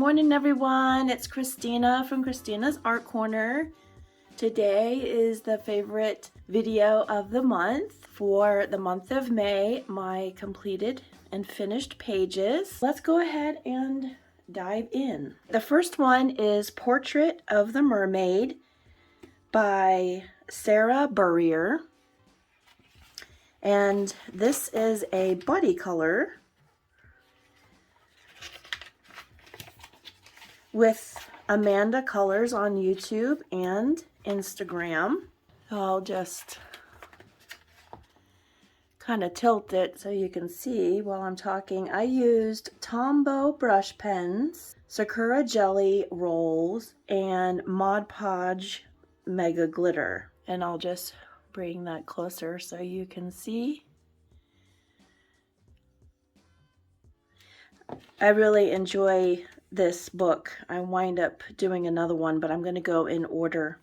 morning, everyone. It's Kristina from Kristina's Art Corner. Today is the favorite video of the month for the month of May, my completed and finished pages. Let's go ahead and dive in. The first one is Portrait of the Mermaid by Sarah Burrier. And this is a buddy color with Amanda Colors on YouTube and Instagram. I'll just kind of tilt it so you can see while I'm talking. I used Tombow brush pens, Sakura Jelly rolls, and Mod Podge Mega Glitter. And I'll just bring that closer so you can see. I really enjoy this book. I wind up doing another one, but I'm going to go in order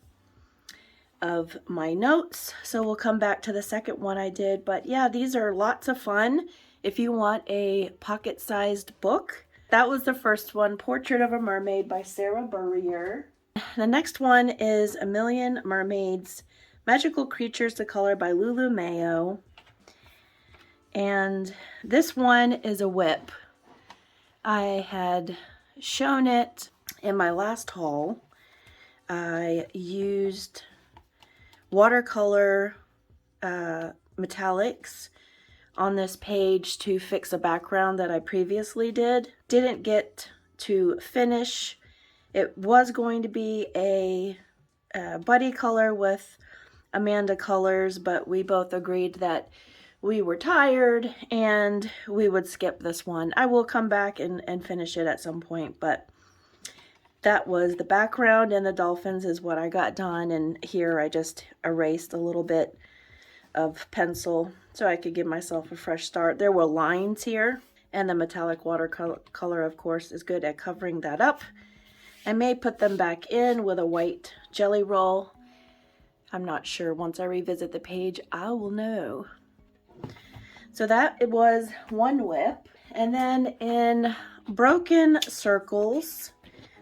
of my notes. So we'll come back to the second one I did. But yeah, these are lots of fun if you want a pocket-sized book. That was the first one, Portrait of a Mermaid by Sarah Burrier. The next one is A Million Mermaids, Magical Creatures to Color by Lulu Mayo. And this one is a whip. I had shown it in my last haul. I used watercolor metallics on this page to fix a background that I previously did. Didn't get to finish. It was going to be a buddy color with Amanda Colors, but we both agreed that we were tired and we would skip this one. I will come back and finish it at some point, but that was the background, and the dolphins is what I got done. And here I just erased a little bit of pencil so I could give myself a fresh start. There were lines here, and the metallic watercolor, of course, is good at covering that up. I may put them back in with a white jelly roll. I'm not sure. Once I revisit the page, I will know. So that it was one whip. And then in Broken Circles,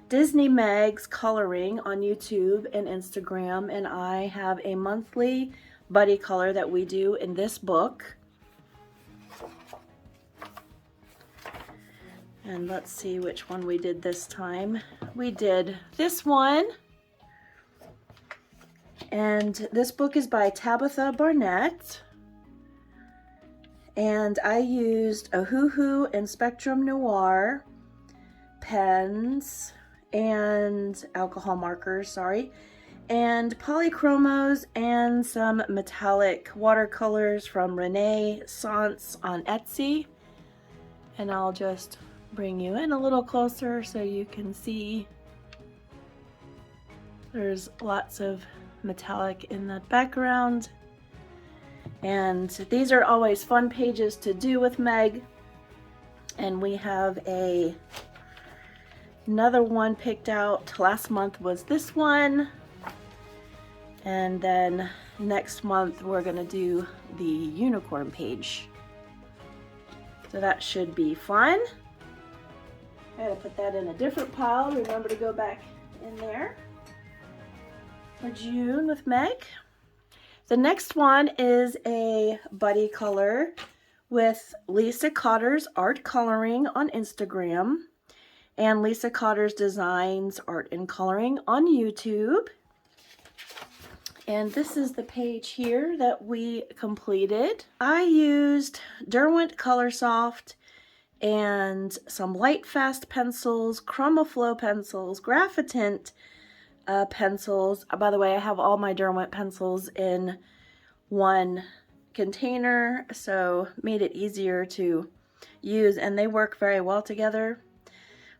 Disney Meg's coloring on YouTube and Instagram, and I have a monthly buddy color that we do in this book. And let's see which one we did this time. We did this one. And this book is by Tabitha Barnett. And I used a Hoo and Spectrum Noir pens and alcohol markers, sorry, and polychromos and some metallic watercolors from Renaissance on Etsy. And I'll just bring you in a little closer so you can see. There's lots of metallic in that background. And these are always fun pages to do with Meg. And we have another one picked out. Last month was this one. And then next month we're going to do the unicorn page. So that should be fun. I gotta put that in a different pile. Remember to go back in there for June with Meg. The next one is a buddy color with Lisa Cotter's Art Coloring on Instagram and Lisa Cotter's Designs Art and Coloring on YouTube. And this is the page here that we completed. I used Derwent Colorsoft and some Light Fast pencils, Chromaflow pencils, Graphitint pencils. By the way, I have all my Derwent pencils in one container, so made it easier to use, and they work very well together.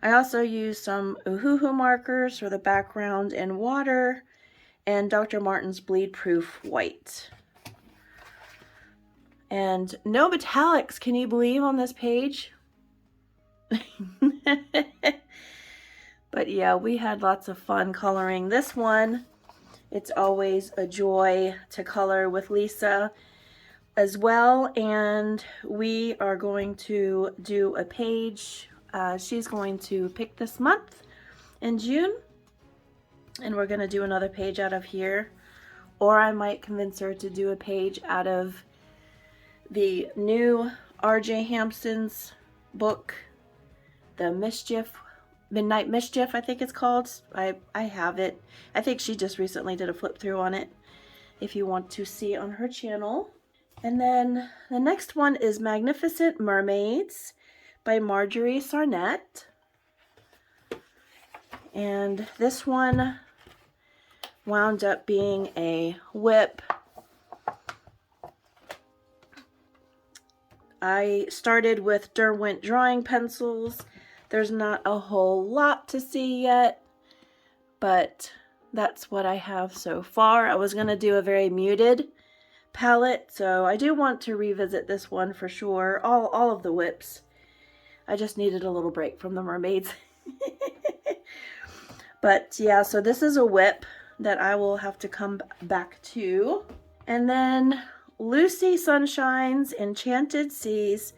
I also used some Uhuhu markers for the background in water and Dr. Martin's Bleed Proof White. And no metallics, can you believe, on this page? But yeah, we had lots of fun coloring this one. It's always a joy to color with Lisa as well, and we are going to do a page she's going to pick this month in June, and we're going to do another page out of here, or I might convince her to do a page out of the new R.J. Hampson's book, The Midnight Mischief, I think it's called. I have it. I think she just recently did a flip through on it, if you want to see on her channel. And then the next one is Magnificent Mermaids by Marjorie Sarnett. And this one wound up being a whip. I started with Derwent drawing pencils. There's not a whole lot to see yet, but that's what I have so far. I was going to do a very muted palette, so I do want to revisit this one for sure. All of the whips. I just needed a little break from the mermaids. But yeah, so this is a whip that I will have to come back to. And then Lucy Sunshine's Enchanted Seas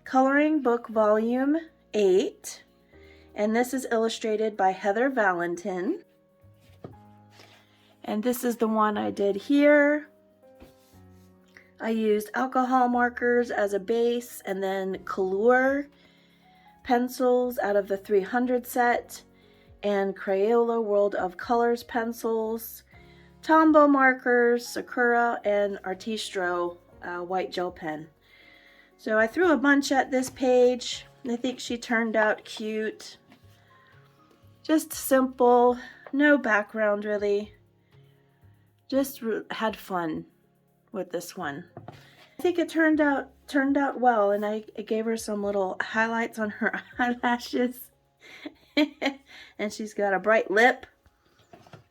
Coloring Book Volume 8. And this is illustrated by Heather Valentin. And this is the one I did here. I used alcohol markers as a base, and then Color pencils out of the 300 set, and Crayola World of Colors pencils, Tombow markers, Sakura, and Artistro white gel pen. So I threw a bunch at this page. I think she turned out cute. Just simple, no background really. Just had fun with this one. I think it turned out well, and I gave her some little highlights on her eyelashes. And she's got a bright lip,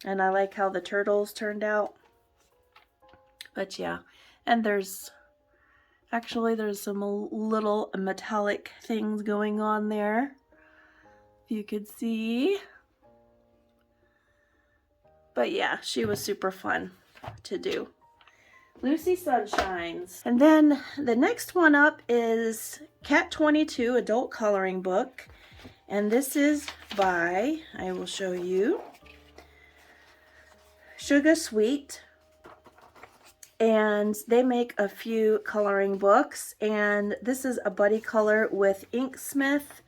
and I like how the turtles turned out. But yeah, and there's some little metallic things going on there, if you could see. But yeah, she was super fun to do. Lucy Sunshines. And then the next one up is Cat 22 Adult Coloring Book. And this is by, I will show you, Sugar Sweet. And they make a few coloring books. And this is a buddy color with Inksmith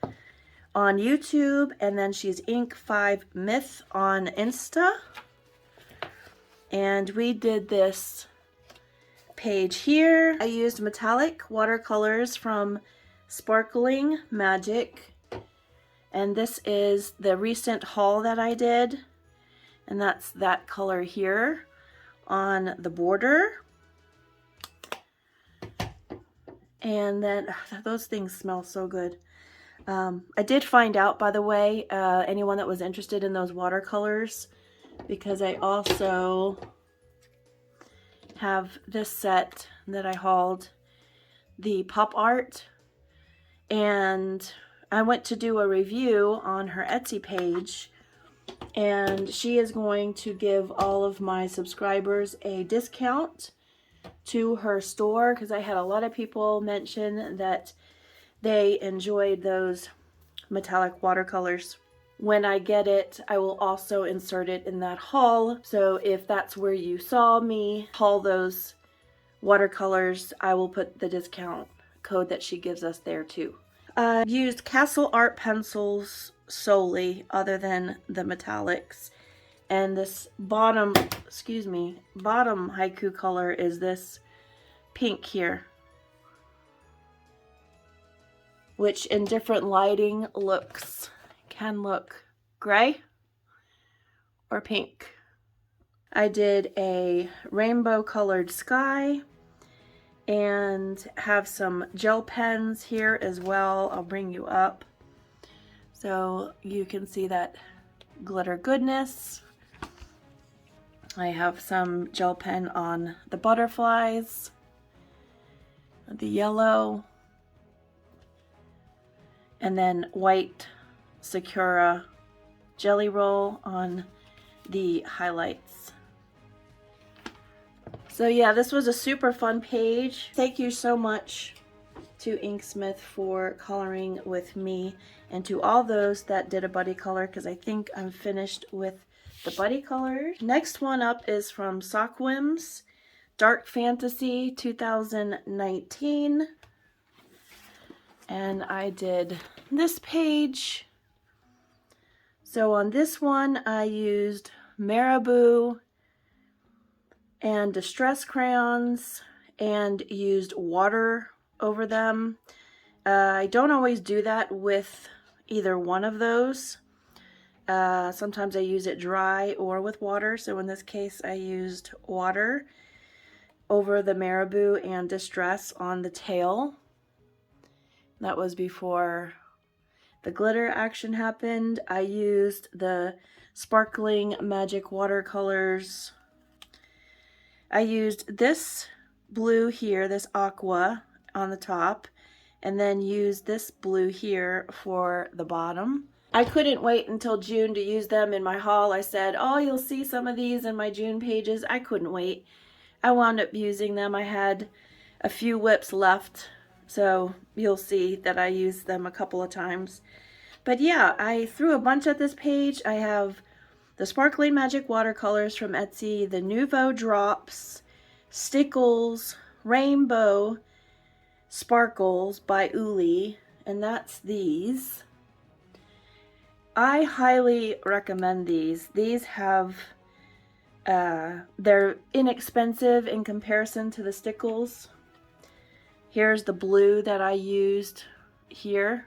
on YouTube. And then she's Ink5Myth on Insta. And we did this page here. I used metallic watercolors from Sparkling Magic. And this is the recent haul that I did. And that's that color here on the border. And then, those things smell so good. I did find out, by the way, anyone that was interested in those watercolors, because I also have this set that I hauled, the pop art, and I went to do a review on her Etsy page, and she is going to give all of my subscribers a discount to her store, because I had a lot of people mention that they enjoyed those metallic watercolors. When I get it, I will also insert it in that haul. So if that's where you saw me haul those watercolors, I will put the discount code that she gives us there too. I used Castle Art pencils solely, other than the metallics. And this bottom haiku color is this pink here, which in different lighting can look gray or pink. I did a rainbow colored sky and have some gel pens here as well. I'll bring you up so you can see that glitter goodness. I have some gel pen on the butterflies, the yellow, and then white Sakura jelly roll on the highlights. So yeah, this was a super fun page. Thank you so much to Inksmith for coloring with me, and to all those that did a buddy color, because I think I'm finished with the buddy colors. Next one up is from Sockwims, Dark Fantasy 2019. And I did this page. So on this one, I used Marabou and Distress crayons and used water over them. I don't always do that with either one of those. Sometimes I use it dry or with water. So in this case, I used water over the Marabou and Distress on the tail. That was before the glitter action happened. I used the Sparkling Magic Watercolors. I used this blue here, this aqua on the top, and then used this blue here for the bottom. I couldn't wait until June to use them in my haul. I said, oh, you'll see some of these in my June pages. I couldn't wait. I wound up using them. I had a few whips left, so you'll see that I used them a couple of times. But yeah, I threw a bunch at this page. I have the Sparkling Magic Watercolors from Etsy, the Nouveau Drops, Stickles, Rainbow Sparkles by Uli, and that's these. I highly recommend these. These have, they're inexpensive in comparison to the Stickles. Here's the blue that I used here,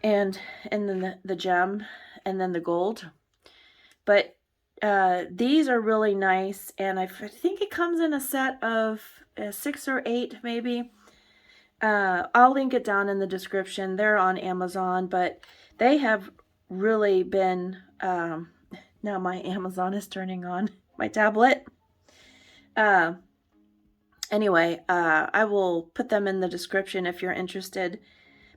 and then the gem, and then the gold. But these are really nice, and I think it comes in a set of 6 or 8 maybe. I'll link it down in the description. They're on Amazon, but they have really been, now my Amazon is turning on my tablet. Anyway, I will put them in the description if you're interested,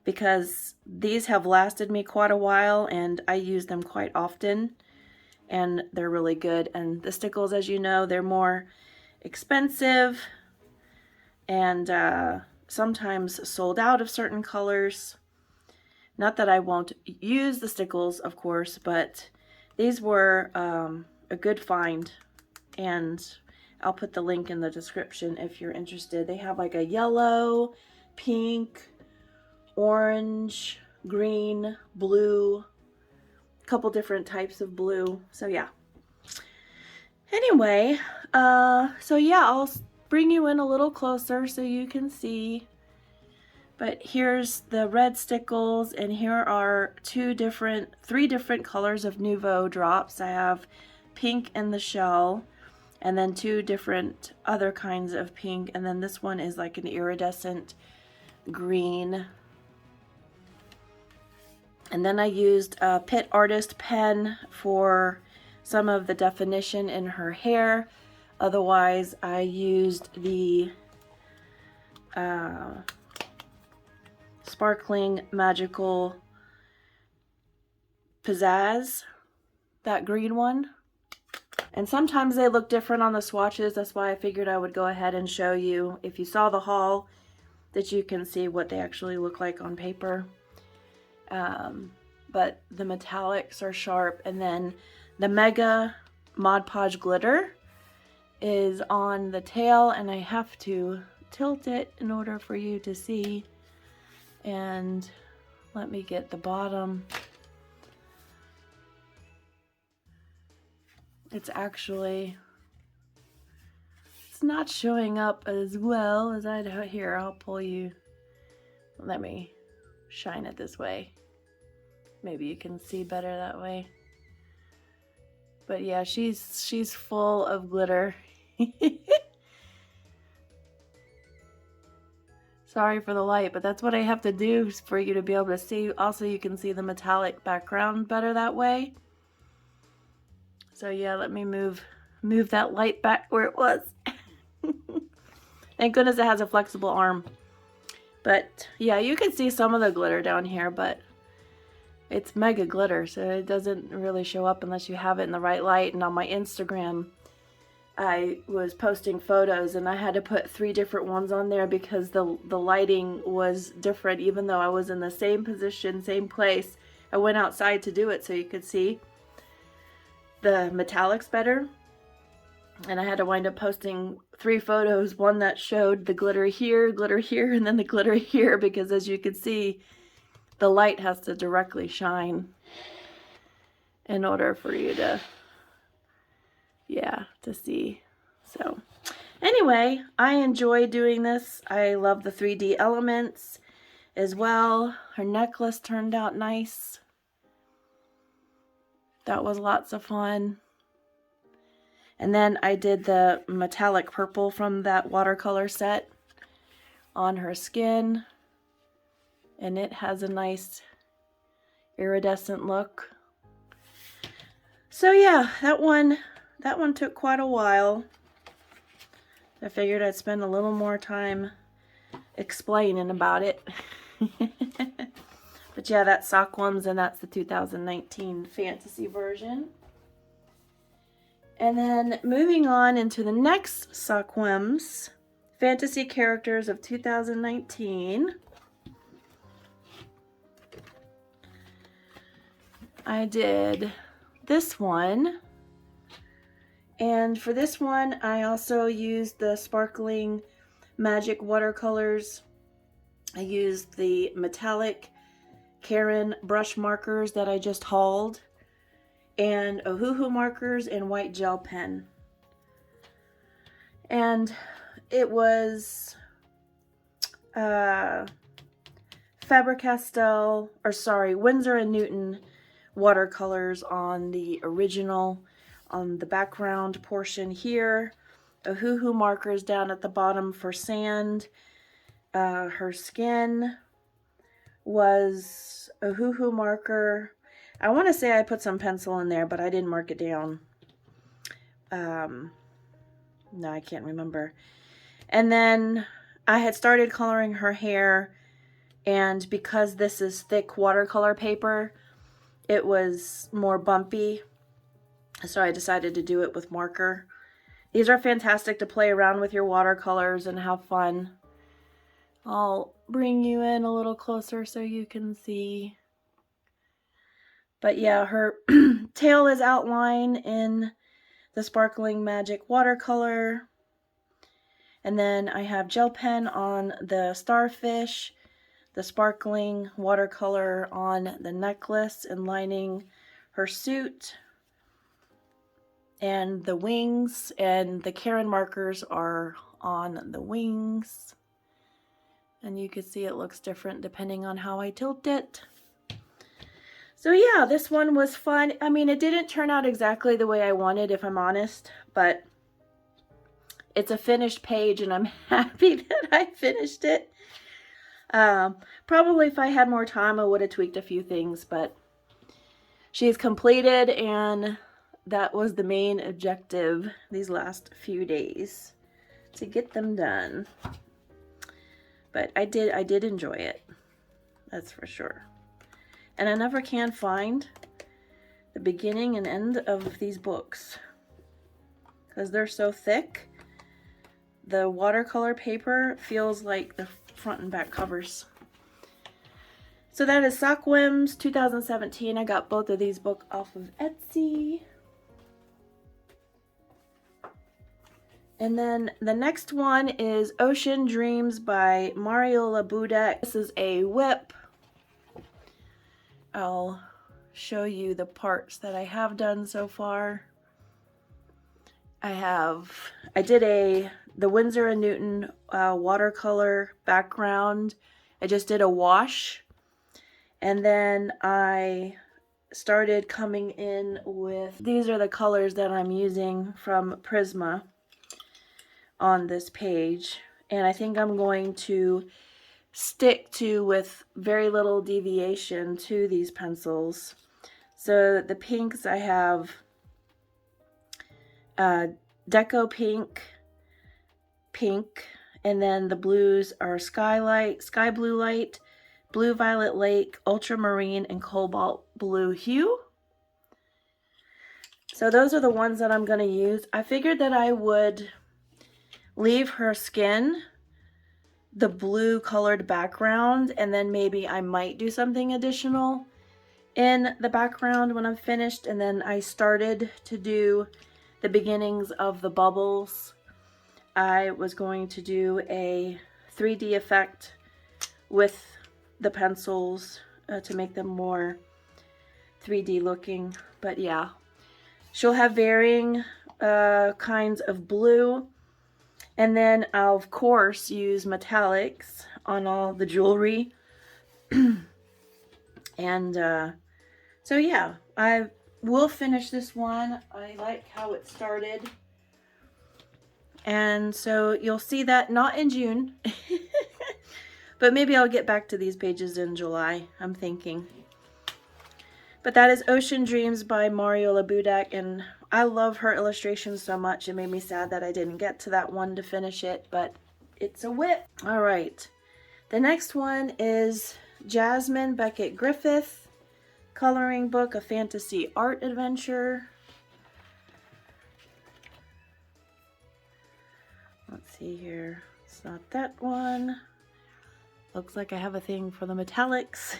because these have lasted me quite a while and I use them quite often, and they're really good. And the Stickles, as you know, they're more expensive and sometimes sold out of certain colors. Not that I won't use the Stickles, of course, but these were a good find, and I'll put the link in the description if you're interested. They have like a yellow, pink, orange, green, blue, a couple different types of blue. So yeah. Anyway, so yeah, I'll bring you in a little closer so you can see. But here's the red Stickles, and here are three different colors of Nouveau Drops. I have pink in the shell, and then 2 different other kinds of pink, and then this one is like an iridescent green. And then I used a Pitt Artist pen for some of the definition in her hair. Otherwise, I used the Sparkling Magical Pizzazz, that green one. And sometimes they look different on the swatches. That's why I figured I would go ahead and show you, if you saw the haul, that you can see what they actually look like on paper. But the metallics are sharp. And then the Mega Mod Podge glitter is on the tail, and I have to tilt it in order for you to see. And let me get the bottom. It's not showing up as well as I'd here. I'll pull you. Let me shine it this way. Maybe you can see better that way. But yeah, she's full of glitter. Sorry for the light, but that's what I have to do for you to be able to see. Also, you can see the metallic background better that way. So yeah, let me move that light back where it was. Thank goodness it has a flexible arm. But yeah, you can see some of the glitter down here, but it's mega glitter, so it doesn't really show up unless you have it in the right light. And on my Instagram, I was posting photos and I had to put 3 different ones on there because the lighting was different even though I was in the same position, same place. I went outside to do it so you could see the metallics better. And I had to wind up posting 3 photos, one that showed the glitter here, and then the glitter here, because as you can see, the light has to directly shine in order for you to, yeah, to see. So anyway, I enjoy doing this. I love the 3D elements as well. Her necklace turned out nice. That was lots of fun. And then I did the metallic purple from that watercolor set on her skin. And it has a nice iridescent look. So yeah, that one took quite a while. I figured I'd spend a little more time explaining about it. But yeah, that's Sockworms, and that's the 2019 fantasy version. And then moving on into the next Sockworms, fantasy characters of 2019. I did this one. And for this one, I also used the sparkling magic watercolors. I used the metallic Karen brush markers that I just hauled, and Ohuhu markers and white gel pen. And it was Faber-Castell, or sorry, Winsor & Newton watercolors on the original, on the background portion here. Ohuhu markers down at the bottom for sand. Her skin was Ohuhu marker. I want to say I put some pencil in there, but I didn't mark it down. No, I can't remember. And then I had started coloring her hair, and because this is thick watercolor paper, it was more bumpy, so I decided to do it with marker. These are fantastic to play around with your watercolors and have fun. I'll bring you in a little closer so you can see. But yeah, her tail is outlined in the sparkling magic watercolor. And then I have gel pen on the starfish, the sparkling watercolor on the necklace and lining her suit, and the wings, and the Karen markers are on the wings. And you can see it looks different depending on how I tilt it. So yeah, this one was fun. I mean, it didn't turn out exactly the way I wanted, if I'm honest, but it's a finished page and I'm happy that I finished it. Probably if I had more time, I would have tweaked a few things, but she's completed, and that was the main objective these last few days, to get them done. But I did enjoy it, that's for sure. And I never can find the beginning and end of these books because they're so thick. The watercolor paper feels like the front and back covers. So that is Sockworms 2017. I got both of these books off of Etsy. And then the next one is Ocean Dreams by Mariola Budek. This is a whip. I'll show you the parts that I have done so far. I did the Winsor & Newton watercolor background. I just did a wash. And then I started coming in with, these are the colors that I'm using from Prisma on this page. And I think I'm going to stick to, with very little deviation, to these pencils. So the pinks, I have Deco Pink, and then the blues are Skylight, Sky Blue Light, Blue Violet Lake, Ultramarine, and Cobalt Blue Hue. So those are the ones that I'm going to use. I figured that I would leave her skin the blue colored background, and then maybe I might do something additional in the background when I'm finished. And then I started to do the beginnings of the bubbles. I was going to do a 3D effect with the pencils to make them more 3D looking. But yeah, she'll have varying kinds of blue, and then I'll of course use metallics on all the jewelry. And so yeah, I will finish this one. I like how it started, and so you'll see that not in June but maybe I'll get back to these pages in July, I'm thinking. But that is Ocean Dreams by Mariola Budak, and I love her illustrations so much. It made me sad that I didn't get to that one to finish it, but it's a whip. All right, the next one is Jasmine Beckett Griffith coloring book, A Fantasy Art Adventure. Let's see here. It's not that one. Looks like I have a thing for the metallics.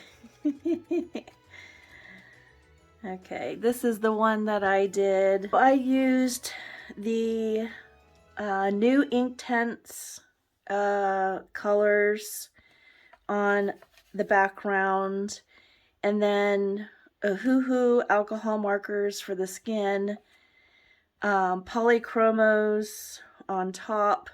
Okay, this is the one that I did. I used the new Inktense colors on the background, and then Ohuhu alcohol markers for the skin, polychromos on top,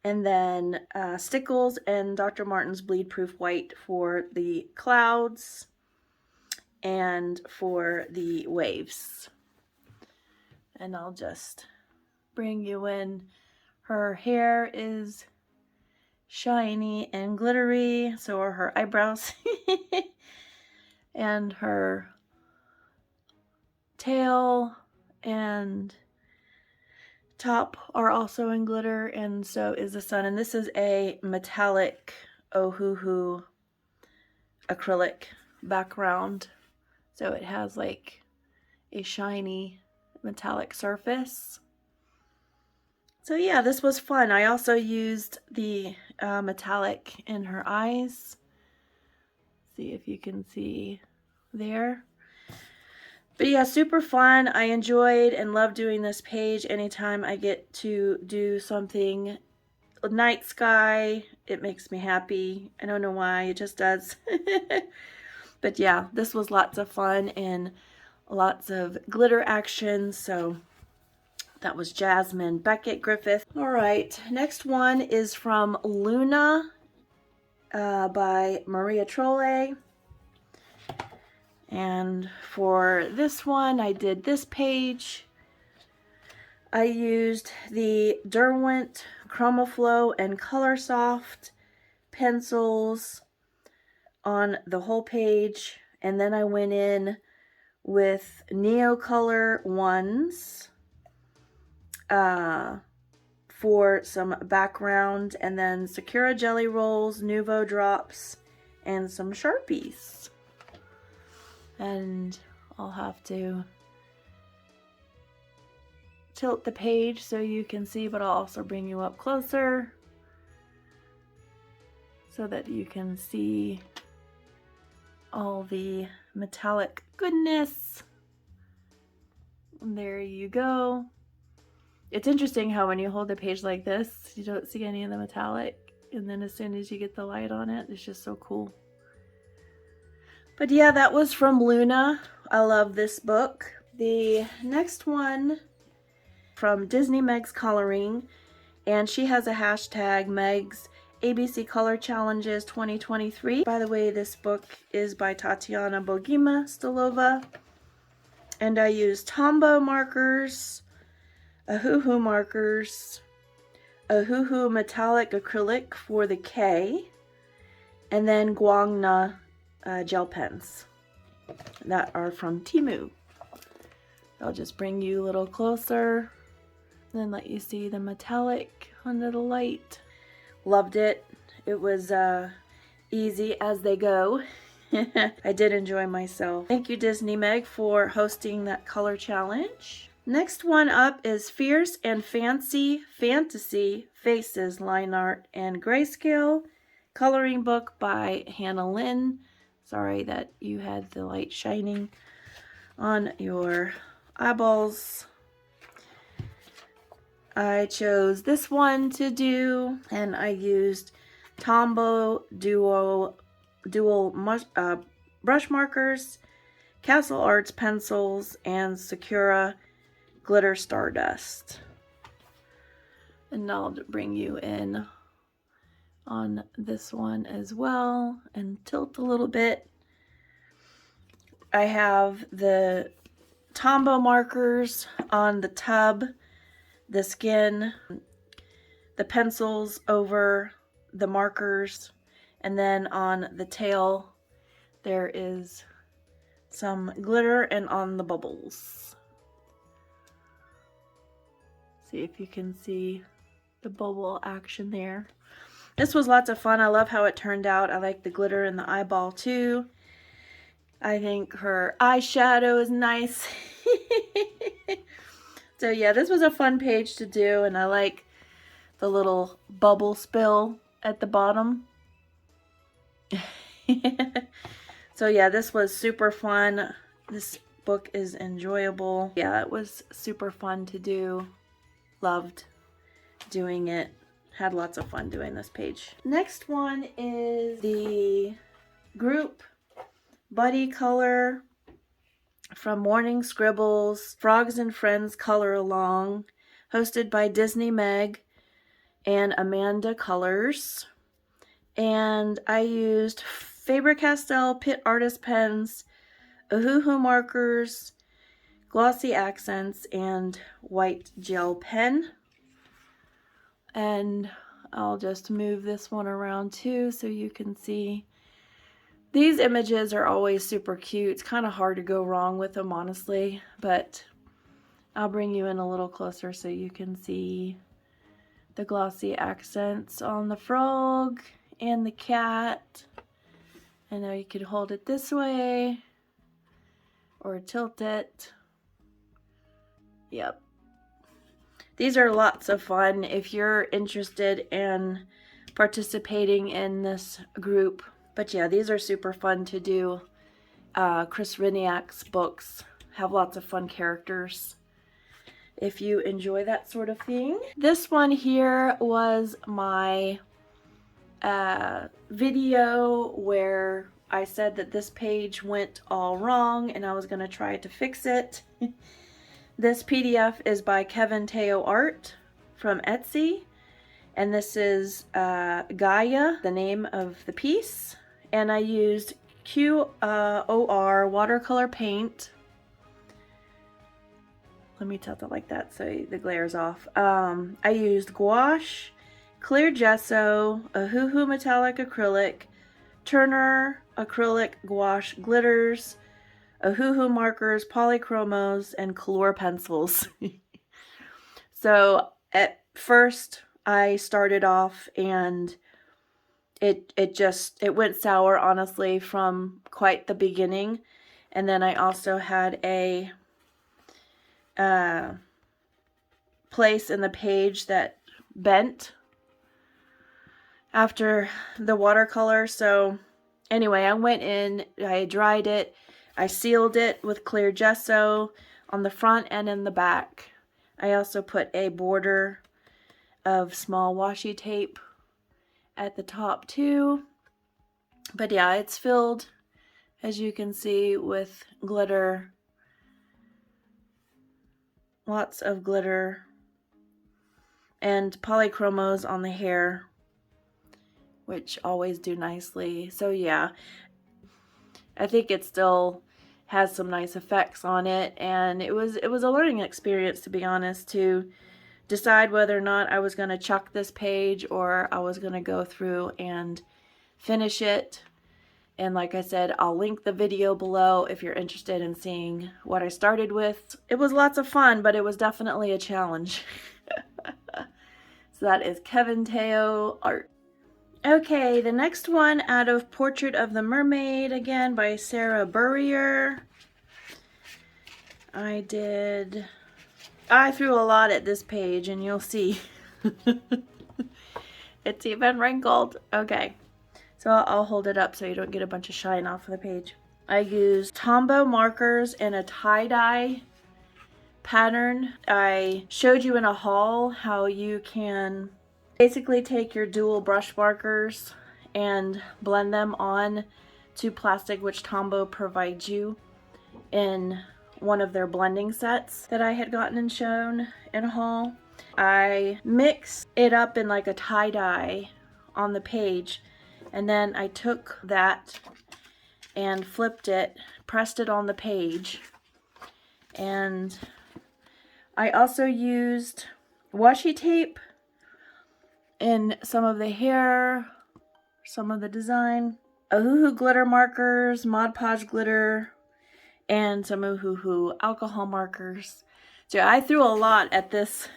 and then Stickles and Dr. Martin's Bleed Proof White for the clouds and for the waves. And I'll just bring you in. Her hair is shiny and glittery, so are her eyebrows. And her tail and top are also in glitter, and so is the sun. And this is a metallic Ohuhu acrylic background, so it has like a shiny metallic surface. So yeah, this was fun. I also used the metallic in her eyes. See if you can see there. But yeah, super fun. I enjoyed and love doing this page. Anytime I get to do something night sky, it makes me happy. I don't know why, it just does. But yeah, this was lots of fun and lots of glitter action. So that was Jasmine Beckett Griffith. All right, next one is from Luna by Maria Trolle. And for this one, I did this page. I used the Derwent Chromaflow and Colorsoft pencils on the whole page. And then I went in with Neocolor ones for some background, and then Sakura Jelly Rolls, Nuvo Drops, and some Sharpies. And I'll have to tilt the page so you can see, but I'll also bring you up closer so that you can see all the metallic goodness. And there you go. It's interesting how when you hold the page like this, you don't see any of the metallic, and then as soon as you get the light on it, it's just so cool. But yeah, that was from Luna. I love this book. The next one from Disney Meg's Coloring, and she has a hashtag Meg's ABC Color Challenges 2023. By the way, this book is by Tatiana Bogima Stolova, and I used Tombow markers, Ohuhu markers, Ohuhu metallic acrylic for the K, and then Guangna gel pens that are from Temu. I'll just bring you a little closer, then let you see the metallic under the light. Loved it. It was easy as they go. I did enjoy myself. Thank you, Disney Meg, for hosting that color challenge. Next one up is Fierce and Fancy Fantasy Faces Line Art and Grayscale coloring book by Hannah Lynn. Sorry that you had the light shining on your eyeballs. I chose this one to do, and I used Tombow dual brush markers, Castle Arts pencils, and Sakura glitter stardust. And I'll bring you in on this one as well and tilt a little bit. I have the Tombow markers on the tub, the skin, the pencils over the markers, and then on the tail there is some glitter and on the bubbles. See if you can see the bubble action there. This was lots of fun. I love how it turned out. I like the glitter in the eyeball too. I think her eyeshadow is nice. So yeah, this was a fun page to do, and I like the little bubble spill at the bottom. So yeah, this was super fun. This book is enjoyable. Yeah, it was super fun to do. Loved doing it. Had lots of fun doing this page. Next one is the group Buddy Color from Morning Scribbles, Frogs and Friends Color Along, hosted by Disney Meg and Amanda Colors. And I used Faber-Castell Pitt Artist Pens, Ohuhu markers, glossy accents, and white gel pen. And I'll just move this one around too so you can see. These images are always super cute. It's kind of hard to go wrong with them, honestly, but I'll bring you in a little closer so you can see the glossy accents on the frog and the cat. I know you could hold it this way or tilt it. Yep. These are lots of fun if you're interested in participating in this group. But yeah, these are super fun to do. Chris Riniak's books have lots of fun characters if you enjoy that sort of thing. This one here was my video where I said that this page went all wrong and I was going to try to fix it. This PDF is by Kevin Teo Art from Etsy, and this is Gaia, the name of the piece. And I used QOR watercolor paint. Let me tilt it like that so the glare's off. I used gouache, clear gesso, Ohuhu metallic acrylic, Turner acrylic gouache glitters, Ohuhu markers, polychromos, and color pencils. So at first I started off and it went sour, honestly, from quite the beginning. And then I also had a place in the page that bent after the watercolor. So anyway, I went in, I dried it, I sealed it with clear gesso on the front and in the back. I also put a border of small washi tape at the top too. But yeah, it's filled, as you can see, with glitter. Lots of glitter and polychromos on the hair, which always do nicely. So yeah, I think it still has some nice effects on it, and it was a learning experience, to be honest, to decide whether or not I was going to chuck this page or I was going to go through and finish it. And like I said, I'll link the video below if you're interested in seeing what I started with. It was lots of fun, but it was definitely a challenge. So that is Kevin Teo Art. Okay, the next one out of Portrait of the Mermaid, again by Sarah Burrier. I did I threw a lot at this page, and you'll see. It's even wrinkled. Okay, so I'll hold it up so you don't get a bunch of shine off of the page. I used Tombow markers and a tie-dye pattern. I showed you in a haul how you can basically take your dual brush markers and blend them on to plastic, which Tombow provides you in one of their blending sets that I had gotten and shown in a haul. I mixed it up in like a tie-dye on the page, and then I took that and flipped it, pressed it on the page, and I also used washi tape in some of the hair, some of the design, Ohuhu glitter markers, Mod Podge glitter, and some Ohuhu alcohol markers. So I threw a lot at this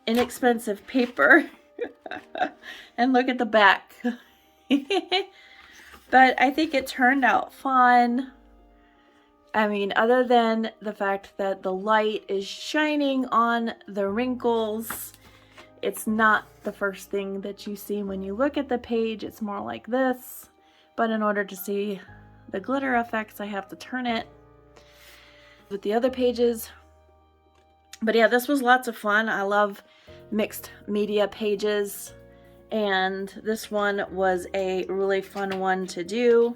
inexpensive paper. And look at the back. But I think it turned out fun. I mean, other than the fact that the light is shining on the wrinkles, it's not the first thing that you see when you look at the page. It's more like this. But in order to see the glitter effects, I have to turn it with the other pages. But yeah, this was lots of fun. I love mixed media pages, and this one was a really fun one to do.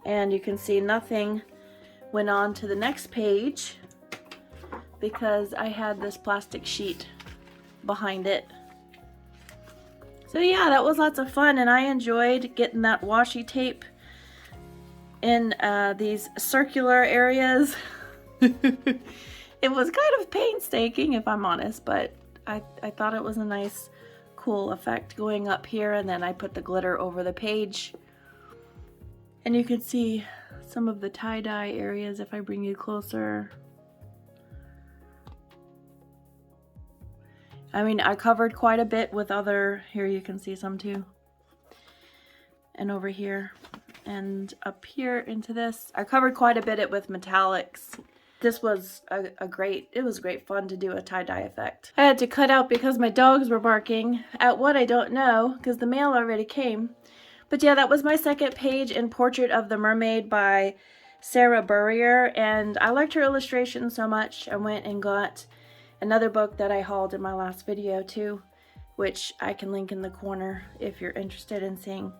And you can see nothing went on to the next page because I had this plastic sheet behind it. So yeah, that was lots of fun, and I enjoyed getting that washi tape in these circular areas. It was kind of painstaking, if I'm honest, but I thought it was a nice, cool effect going up here, and then I put the glitter over the page. And you can see some of the tie-dye areas if I bring you closer. I mean, I covered quite a bit with other, here you can see some too. And over here and up here into this. I covered quite a bit with metallics. This was it was great fun to do a tie-dye effect. I had to cut out because my dogs were barking at what I don't know, because the mail already came. But yeah, that was my second page in Portrait of the Mermaid by Sarah Burrier, and I liked her illustration so much I went and got another book that I hauled in my last video too, which I can link in the corner if you're interested in seeing.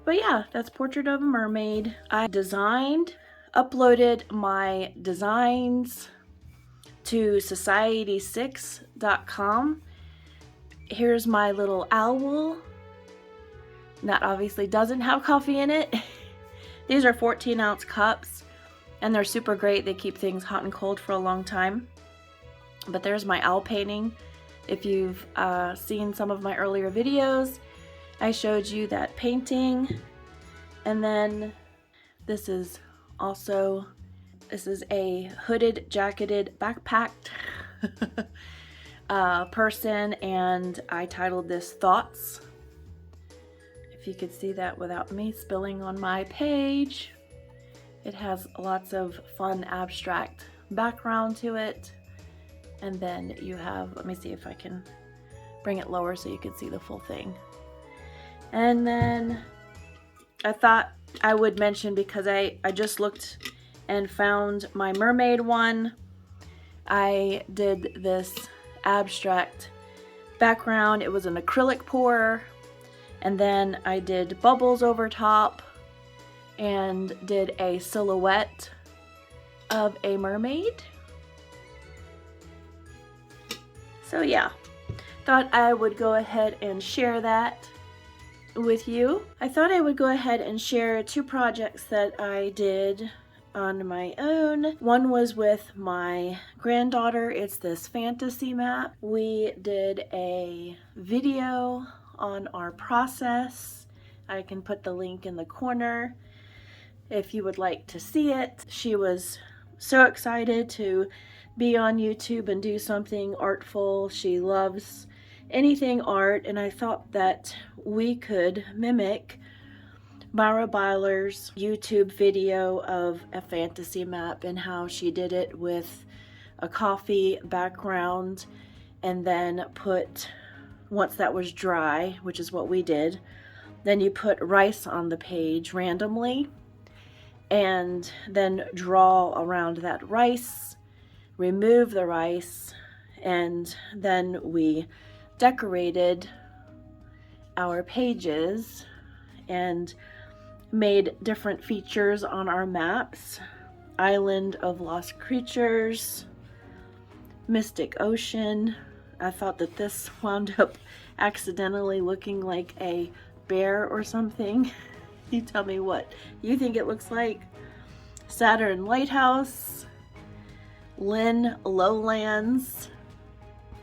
But yeah, that's Portrait of a Mermaid. I uploaded my designs to society6.com. Here's my little owl. That obviously doesn't have coffee in it. These are 14-ounce cups, and they're super great. They keep things hot and cold for a long time. But there's my owl painting. If you've seen some of my earlier videos, I showed you that painting. And then this is a hooded, jacketed, backpacked person, and I titled this Thoughts. If you could see that without me spilling on my page. It has lots of fun abstract background to it. And then you have, let me see if I can bring it lower so you can see the full thing. And then I thought I would mention, because I just looked and found my mermaid one. I did this abstract background. It was an acrylic pour, and then I did bubbles over top and did a silhouette of a mermaid. So yeah, thought I would go ahead and share that with you. I thought I would go ahead and share two projects that I did on my own. One was with my granddaughter. It's this fantasy map. We did a video on our process. I can put the link in the corner if you would like to see it. She was so excited to be on YouTube and do something artful. She loves anything art, and I thought that we could mimic Byler's YouTube video of a fantasy map and how she did it with a coffee background, and then put, once that was dry, which is what we did, then you put rice on the page randomly and then draw around that rice, remove the rice, and then we decorated our pages and made different features on our maps. Island of Lost Creatures, Mystic Ocean. I thought that this wound up accidentally looking like a bear or something. You tell me what you think it looks like. Saturn Lighthouse, Lynn Lowlands,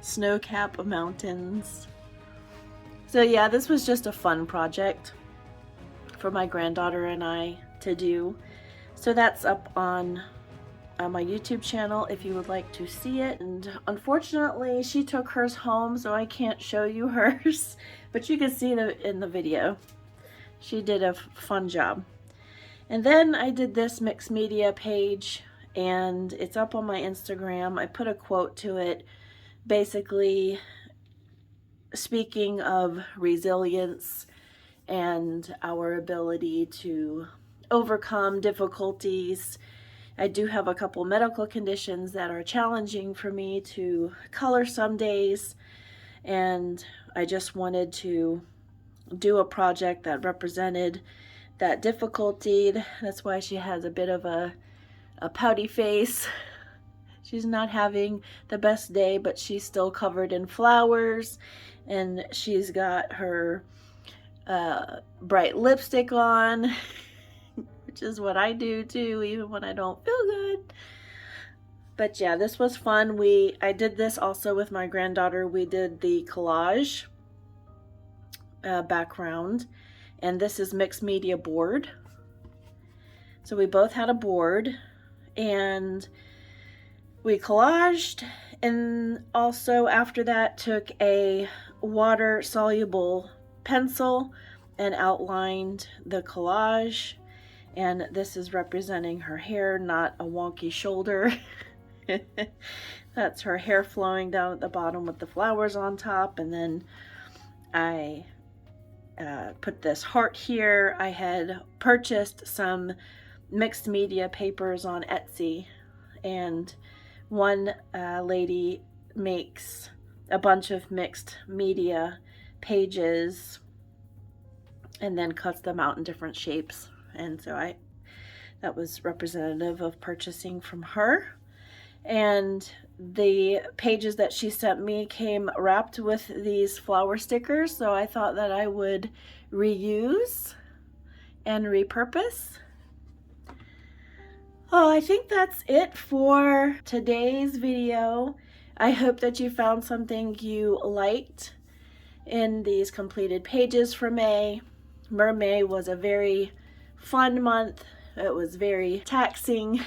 Snowcap Mountains. So yeah, this was just a fun project for my granddaughter and I to do. So that's up on my YouTube channel if you would like to see it. And unfortunately, she took hers home, so I can't show you hers, but you can see it in the video. She did a fun job. And then I did this mixed media page, and it's up on my Instagram. I put a quote to it, basically speaking of resilience and our ability to overcome difficulties. I do have a couple medical conditions that are challenging for me to color some days, and I just wanted to do a project that represented that difficulty. That's why she has a bit of a pouty face. She's not having the best day, but she's still covered in flowers, and she's got her bright lipstick on, which is what I do too, even when I don't feel good. But yeah, this was fun. I did this also with my granddaughter. We did the collage background, and this is mixed media board. So we both had a board, and we collaged, and also after that took a water soluble pencil and outlined the collage. And this is representing her hair, not a wonky shoulder. That's her hair flowing down at the bottom with the flowers on top. And then I put this heart here. I had purchased some mixed media papers on Etsy, and one lady makes a bunch of mixed media pages and then cuts them out in different shapes. And so that was representative of purchasing from her. And the pages that she sent me came wrapped with these flower stickers, so I thought that I would reuse and repurpose. Oh, I think that's it for today's video. I hope that you found something you liked in these completed pages for May. May was a very fun month. It was very taxing,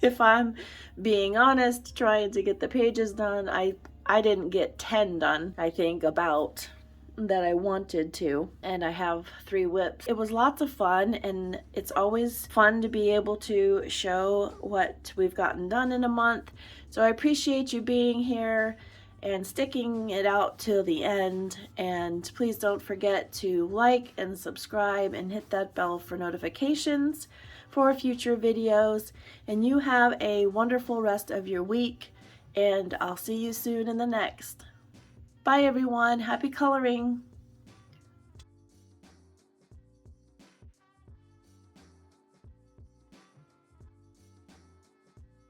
if I'm being honest, trying to get the pages done. I didn't get 10 done, I think, about that I wanted to, and I have 3 whips. It was lots of fun, and it's always fun to be able to show what we've gotten done in a month. So I appreciate you being here and sticking it out till the end, and please don't forget to like and subscribe and hit that bell for notifications for future videos. And you have a wonderful rest of your week, and I'll see you soon in the next. Bye everyone, happy coloring!